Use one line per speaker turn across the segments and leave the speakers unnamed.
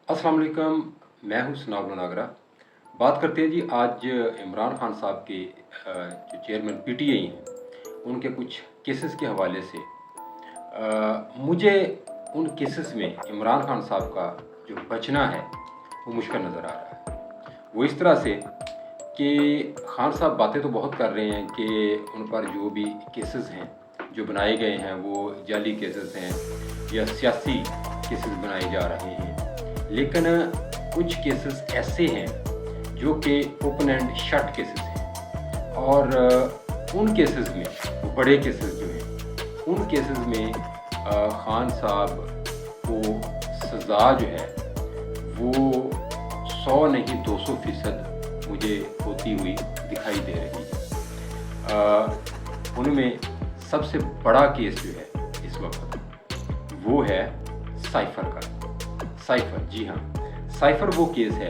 अस्सलाम वालेकुम, मैं हूँ सनाउल्लाह नागरा। बात करते हैं जी आज इमरान खान साहब के जो चेयरमैन पीटीआई हैं, उनके कुछ केसेस के हवाले से। मुझे उन केसेस में इमरान खान साहब का जो बचना है, वो मुश्किल नज़र आ रहा है। वो इस तरह से कि खान साहब बातें तो बहुत कर रहे हैं कि उन पर जो भी केसेस हैं, जो बनाए गए हैं, वो जाली केसेस हैं या सियासी केसेस बनाए जा रहे हैं। लेकिन कुछ केसेस ऐसे हैं जो कि ओपन एंड शट केसेस हैं और उन केसेस में बड़े केसेस जो हैं उन केसेस में खान साहब को सज़ा जो है वो 100 नहीं 200% मुझे होती हुई दिखाई दे रही है। उनमें सबसे बड़ा केस जो है इस वक्त वो है साइफ़र का। साइफ़र, जी हाँ, साइफ़र वो केस है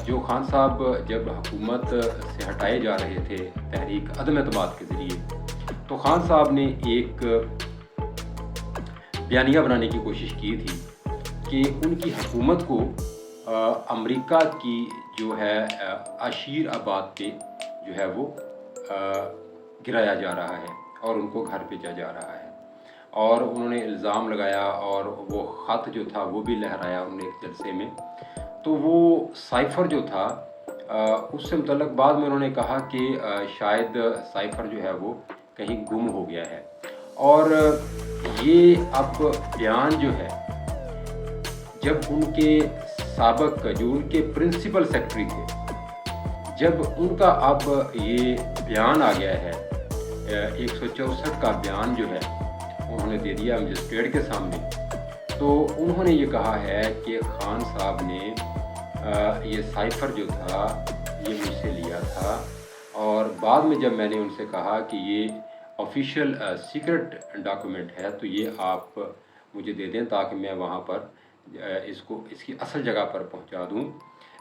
जो खान साहब जब हुकूमत से हटाए जा रहे थे तहरीक अदम एतमाद के ज़रिए, तो खान साहब ने एक बयानिया बनाने की कोशिश की थी कि उनकी हुकूमत को अमेरिका की जो है अशीर आबाद पे जो है वो गिराया जा रहा है और उनको घर भेजा जा रहा है। और उन्होंने इल्ज़ाम लगाया और वो ख़त जो था वो भी लहराया उन्होंने एक जलसे में। तो वो साइफ़र जो था उससे मुतल्लक़ बाद में उन्होंने कहा कि शायद साइफ़र जो है वो कहीं गुम हो गया है। और ये अब बयान जो है, जब उनके साबिक़ जो उनके प्रिंसिपल सेक्रेटरी थे, जब उनका अब ये बयान आ गया है 164 का बयान जो है उन्होंने दे दिया मजिस्ट्रेट के सामने, तो उन्होंने ये कहा है कि खान साहब ने ये साइफ़र जो था ये मुझसे लिया था और बाद में जब मैंने उनसे कहा कि ये ऑफिशियल सीक्रेट डॉक्यूमेंट है तो ये आप मुझे दे दें ताकि मैं वहाँ पर इसकी असल जगह पर पहुँचा दूँ,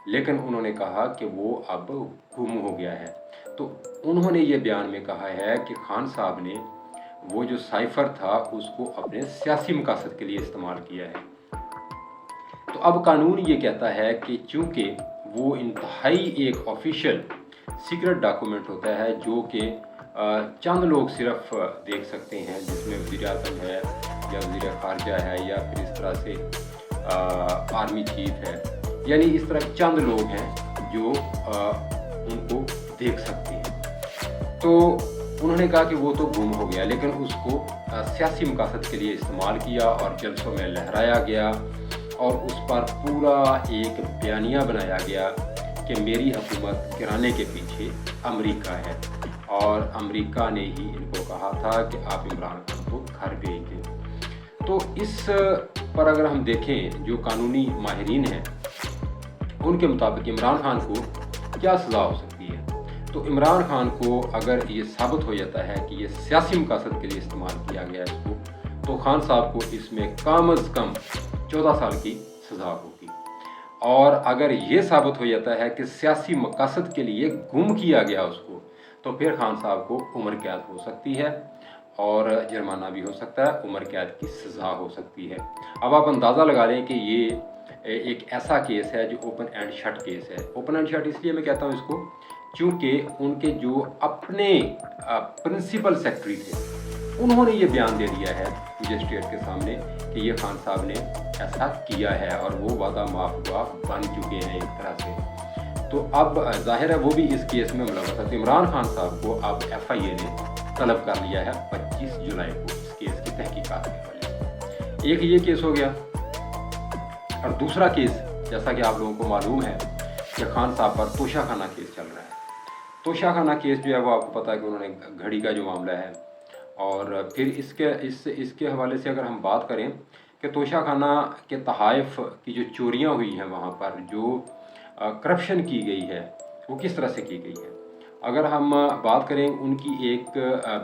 लेकिन उन्होंने कहा कि वो अब गुम हो गया है। तो उन्होंने ये बयान में कहा है कि खान साहब ने वो जो साइफ़र था उसको अपने सियासी मकासद के लिए इस्तेमाल किया है। तो अब कानून ये कहता है कि चूँकि वो इंतहाई एक ऑफिशियल सीक्रेट डॉक्यूमेंट होता है जो कि चंद लोग सिर्फ देख सकते हैं, जिसमें वज़ीर-ए-आज़म है या वज़ीर-ए-ख़ारजा है या फिर इस तरह से आर्मी चीफ है, यानी इस तरह चंद लोग हैं जो उनको देख सकते हैं। तो उन्होंने कहा कि वो तो गुम हो गया, लेकिन उसको सियासी मकासद के लिए इस्तेमाल किया और जलसों में लहराया गया और उस पर पूरा एक बयानिया बनाया गया कि मेरी हुकूमत गिराने के पीछे अमेरिका है और अमेरिका ने ही इनको कहा था कि आप इमरान खान को घर भेज दें। तो इस पर अगर हम देखें जो कानूनी माहिरीन हैं उनके मुताबिक इमरान खान को क्या सज़ा हो सकती है, तो इमरान खान को अगर ये साबित हो जाता है कि ये सियासी मकासद के लिए इस्तेमाल किया गया है इसको, तो खान साहब को इसमें कम अज़ कम 14 साल की सज़ा होगी। और अगर ये साबित हो जाता है कि सियासी मकासद के लिए गुम किया गया उसको, तो फिर खान साहब को उम्र कैद हो सकती है और जुर्माना भी हो सकता है, उम्र कैद की सज़ा हो सकती है। अब आप अंदाज़ा लगा लें कि ये एक ऐसा केस है जो ओपन एंड शट केस है। ओपन एंड शट इसलिए मैं कहता हूँ इसको क्योंकि उनके जो अपने प्रिंसिपल सेक्रेटरी थे उन्होंने ये बयान दे दिया है मजिस्ट्रेट के सामने कि ये खान साहब ने ऐसा किया है और वो वादा माफुआ बन चुके हैं एक तरह से। तो अब जाहिर है वो भी इस केस में मुलव्वस है। तो इमरान खान साहब को अब FIA ने तलब कर लिया है 25 जुलाई को इस केस की तहकीकात के हवाले से। एक ये केस हो गया और दूसरा केस, जैसा कि आप लोगों को मालूम है कि खान साहब पर तोशाखाना केस चल रहा है। तोशाखाना केस जो है वो आपको पता है कि उन्होंने घड़ी का जो मामला है, और फिर इसके हवाले से अगर हम बात करें कि तोशाखाना के तहाइफ की जो चोरियां हुई हैं वहाँ पर जो करप्शन की गई है वो किस तरह से की गई है। अगर हम बात करें उनकी एक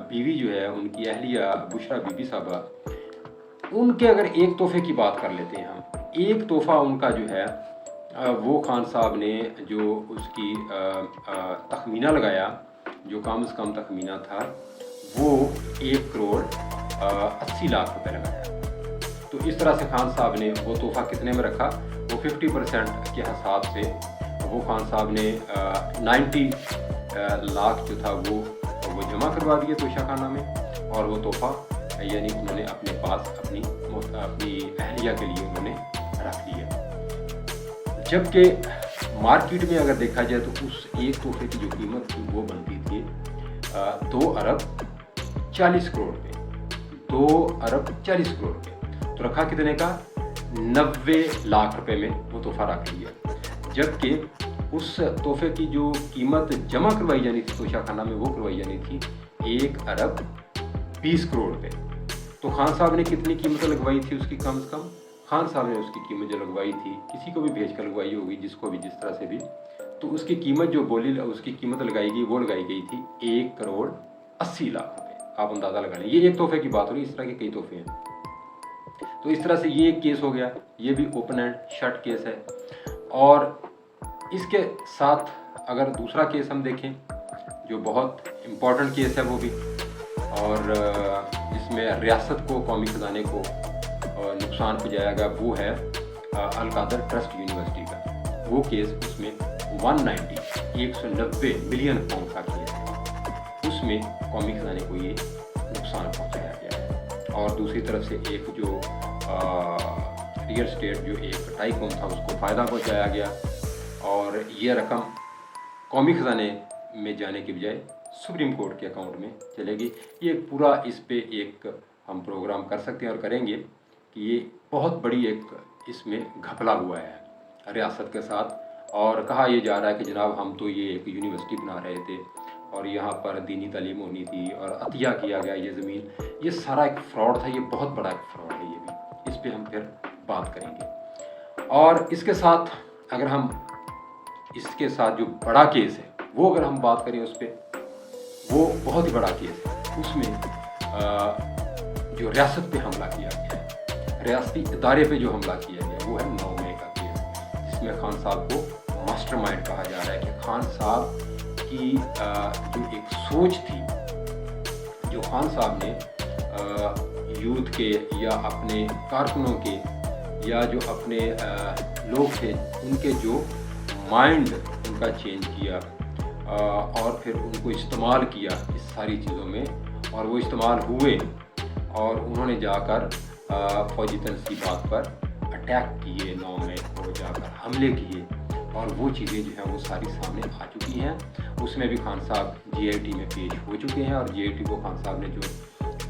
बीवी जो है, उनकी अहलिया बुशरा बीबी साहबा, उनके अगर एक तोहफे की बात कर लेते हैं हम, एक तोहफ़ा उनका जो है वो खान साहब ने जो उसकी तखमीना लगाया, जो कम से कम तखमीना था वो 1 करोड़ 80 लाख रुपए लगाया। तो इस तरह से खान साहब ने वो तोहफ़ा कितने में रखा, वो 50% के हिसाब से वो खान साहब ने 90 लाख जो था वो जमा करवा दिए तोशाखाना में, और वो तोहफा यानी उन्होंने अपने पास अपनी अहलिया के लिए उन्होंने रख लिया। जबकि मार्केट में अगर देखा जाए तो उस एक तोहफे की जो कीमत थी वो बनती थी 2 अरब 40 करोड़ पे, 2 अरब 40 करोड़ पे। तो रखा कितने का? 90 लाख रुपए में वो तोहफा रख लिया। जबकि उस तोहफे की जो कीमत जमा करवाई जानी थी तोशाखाना में वो करवाई जानी थी 1 अरब 20 करोड़ पे। तो खान साहब ने कितनी कीमत लगवाई थी उसकी? कम से कम खान साहब ने उसकी कीमत जो लगवाई थी, किसी को भी भेज कर लगवाई होगी, जिसको भी जिस तरह से भी, तो उसकी कीमत जो बोली उसकी कीमत लगाई गई वो लगाई गई थी 1 करोड़ 80 लाख रुपए। आप अंदाज़ा लगा लें, ये एक तोहफे की बात हो रही है, इस तरह के कई तोहफे हैं। तो इस तरह से ये एक केस हो गया, ये भी ओपन एंड शट केस है। और इसके साथ अगर दूसरा केस हम देखें जो बहुत इम्पोर्टेंट केस है वो भी, और जिसमें रियासत को, कौमी खजाने को नुकसान पहुँचाया गया, वो है अलकादर ट्रस्ट यूनिवर्सिटी का वो केस। उसमें 190 मिलियन पाउंड का केस है, उसमें कौमी खजाने को ये नुकसान पहुँचाया गया है। और दूसरी तरफ से एक जो रियल स्टेट जो एक टाइकून था उसको फ़ायदा पहुँचाया गया, और ये रकम कौमी खजाने में जाने के बजाय सुप्रीम कोर्ट के अकाउंट में चलेगी। ये पूरा इस पे एक हम प्रोग्राम कर सकते हैं और करेंगे कि ये बहुत बड़ी एक इसमें घपला हुआ है रियासत के साथ। और कहा यह जा रहा है कि जनाब हम तो ये एक यूनिवर्सिटी बना रहे थे और यहाँ पर दीनी तालीम होनी थी और अतिया किया गया ये ज़मीन, ये सारा एक फ्रॉड था। ये बहुत बड़ा एक फ्रॉड है, ये भी इस पर हम फिर बात करेंगे। और इसके साथ अगर हम इसके साथ जो बड़ा केस है वो अगर हम बात करें उस पर, वो बहुत ही बड़ा केस है। उसमें जो रियासत पे हमला किया गया है, रियासती इदारे पे जो हमला किया गया वो है 9 मई का केस, जिसमें खान साहब को मास्टरमाइंड कहा जा रहा है। कि खान साहब की जो एक सोच थी, जो खान साहब ने यूथ के या अपने कारकुनों के या जो अपने लोग थे उनके जो माइंड उनका चेंज किया और फिर उनको इस्तेमाल किया इस सारी चीज़ों में, और वो इस्तेमाल हुए और उन्होंने जाकर फौजी तनसीबात पर अटैक किए, 9 मई को जाकर हमले किए, और वो चीज़ें जो हैं वो सारी सामने आ चुकी हैं। उसमें भी खान साहब GIT में पेश हो चुके हैं, और GIT को खान साहब ने जो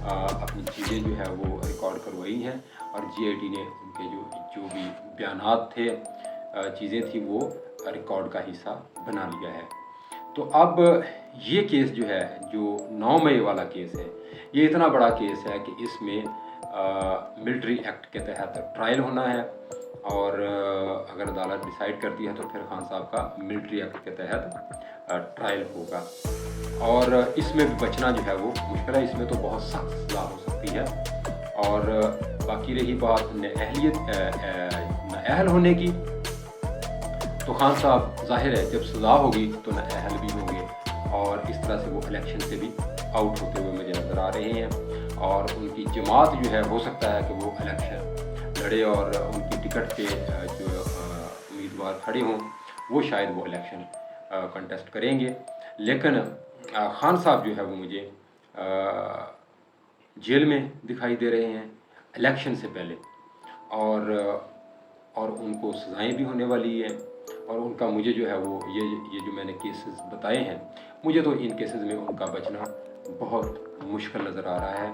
अपनी चीज़ें जो है वो रिकॉर्ड करवाई हैं, और GIT ने उनके जो भी बयानात थे, चीज़ें थी, वो रिकॉर्ड का हिस्सा बना लिया है। तो अब ये केस जो है, जो 9 मई वाला केस है, ये इतना बड़ा केस है कि इसमें मिलिट्री एक्ट के तहत ट्रायल होना है, और अगर अदालत डिसाइड करती है तो फिर खान साहब का मिलिट्री एक्ट के तहत ट्रायल होगा। और इसमें भी बचना जो है वो मुश्किल है, इसमें तो बहुत सख्त सज़ा हो सकती है। और बाकी रही बात नाअहल होने की, तो खान साहब ज़ाहिर है जब सज़ा होगी तो नाअहल भी होंगे, और इस तरह से वो इलेक्शन से भी आउट होते हुए मुझे नज़र आ रहे हैं। और उनकी जमात जो है हो सकता है कि वो इलेक्शन लड़े और उनकी टिकट पे जो उम्मीदवार खड़े हों वो शायद वो इलेक्शन कंटेस्ट करेंगे। लेकिन खान साहब जो है वो मुझे जेल में दिखाई दे रहे हैं इलेक्शन से पहले, और उनको सज़ाएं भी होने वाली है। और उनका मुझे जो है वो ये जो मैंने केसेस बताए हैं, मुझे तो इन केसेस में उनका बचना बहुत मुश्किल नज़र आ रहा है।